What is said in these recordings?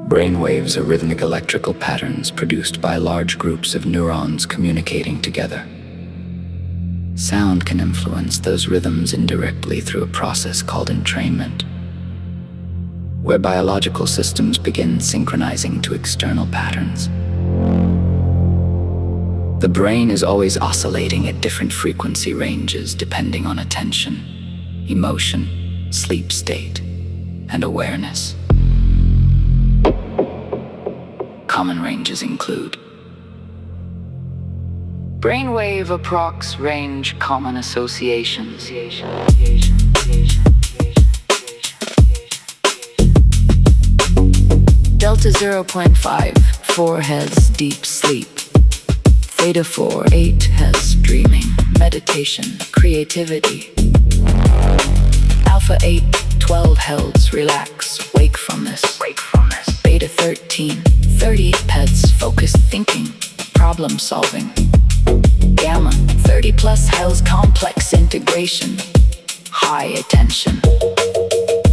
Brainwaves are rhythmic electrical patterns produced by large groups of neurons communicating together. Sound can influence those rhythms indirectly through a process called entrainment, where biological systems begin synchronizing to external patterns. The brain is always oscillating at different frequency ranges depending on attention, emotion, sleep state, and awareness. Common ranges include brainwave approx range common associations. Delta 0.5, 4 has deep sleep. Theta 4, 8 has dreaming, meditation, creativity. Alpha 8, 12 holds relax, wakefulness. Beta 13, 30 has focused thinking, problem solving. Gamma 30 plus has complex integration, high attention.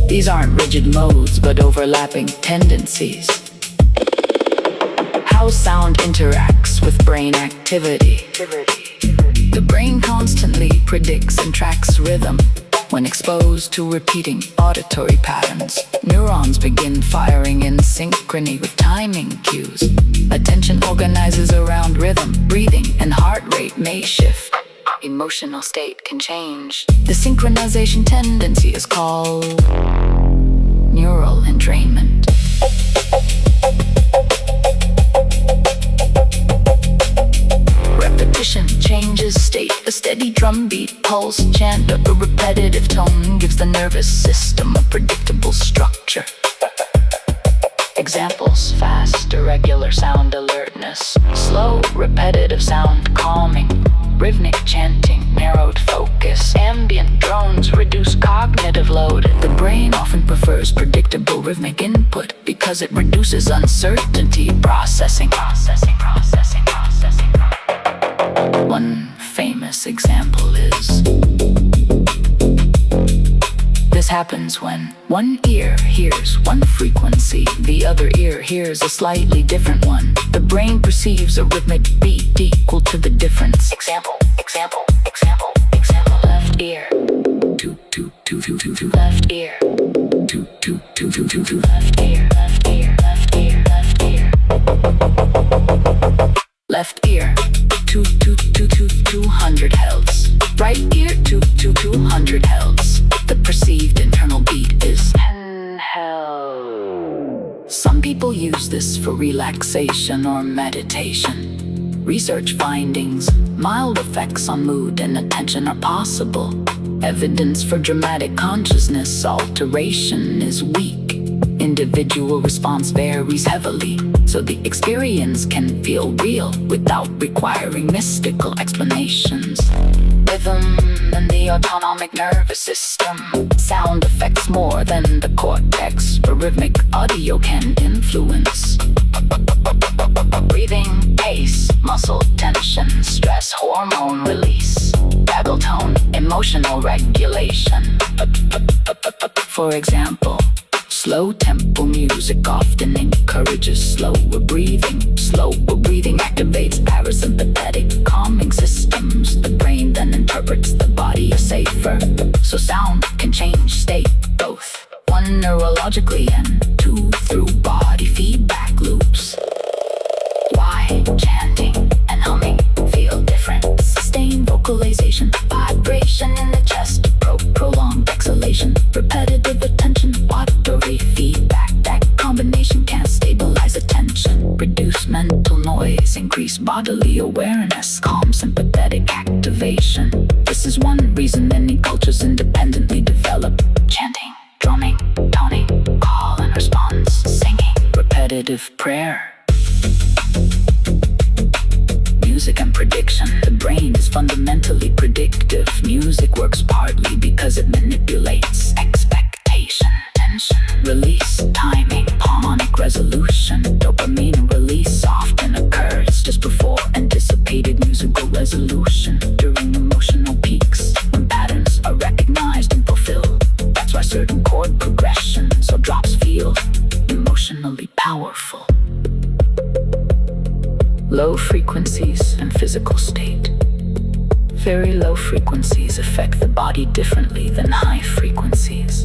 These aren't rigid modes but overlapping tendencies. How sound interacts with brain activity. The brain constantly predicts and tracks rhythm. When exposed to repeating auditory patterns, neurons begin firing in synchrony with timing cues. Attention organizes around rhythm, breathing, and heart rate may shift. Emotional state can change. The synchronization tendency is called neural entrainment. Repetition changes state. A steady drumbeat, pulse, chant, or a repetitive tone gives the nervous system a predictable structure. Examples: fast, irregular sound alertness, slow, repetitive sound calming, rhythmic chanting, narrowed focus, ambient drones reduce cognitive load. The brain often prefers predictable rhythmic input because it reduces uncertainty. Processing. One famous example is: this happens when one ear hears one frequency, the other ear hears a slightly different one. The brain perceives a rhythmic beat equal to the difference. Example. Left ear. Two. Left ear. Two. Left ear. Left ear. 200 hertz. Right ear 200 hertz. The perceived internal beat is 10 hertz. Some people use this for relaxation or meditation. Research findings: mild effects on mood and attention are possible. Evidence for dramatic consciousness alteration is weak. Individual response varies heavily, so the experience can feel real without requiring mystical explanations. Rhythm and the autonomic nervous system. Sound affects more than the cortex, but rhythmic audio can influence breathing, pace, muscle tension, stress hormone release, babble tone, emotional regulation. For example, slow tempo music often encourages slower breathing. Slower breathing activates parasympathetic calming systems. The brain then interprets the body as safer, so sound can change state both. One, neurologically, and two, through body feedback loops. Why chanting and humming feel different? Sustained vocalization, vibration in the chest, prolonged exhalation, repetitive attention, auditory feedback. That combination can stabilize attention, reduce mental noise, increase bodily awareness, calm sympathetic activation. This is one reason many cultures independently develop chanting, drumming, toning, call and response, singing, repetitive prayer. Music and prediction. The brain is fundamentally predictive. Music works partly because it manipulates expectation, tension, release, timing, harmonic resolution. Dopamine release often occurs just before anticipated musical resolution, during emotional peaks, when patterns are recognized and fulfilled. That's why certain chord progressions or drops feel emotionally powerful. Very low frequencies affect the body differently than high frequencies.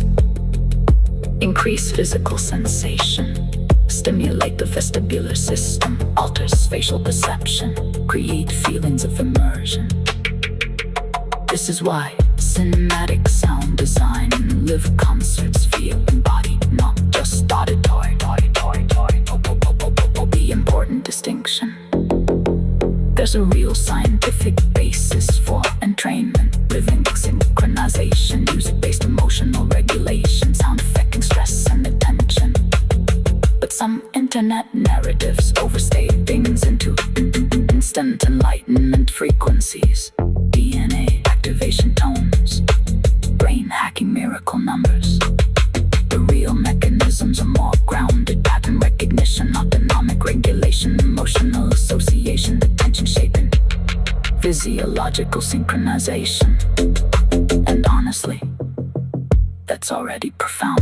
Increase physical sensation, stimulate the vestibular system, alters spatial perception, create feelings of immersion. This is why cinematic sound design and live concerts feel embodied, not just auditory. The important distinction. There's a real scientific basis for entrainment, rhythmic synchronization, music-based emotional regulation, sound affecting stress and attention. But some internet narratives overstate things into instant enlightenment frequencies, DNA activation tones, brain hacking miracle numbers. The real mechanisms are more grounded: pattern recognition, autonomic regulation, emotional association, attention shaping, physiological synchronization. And honestly, that's already profound.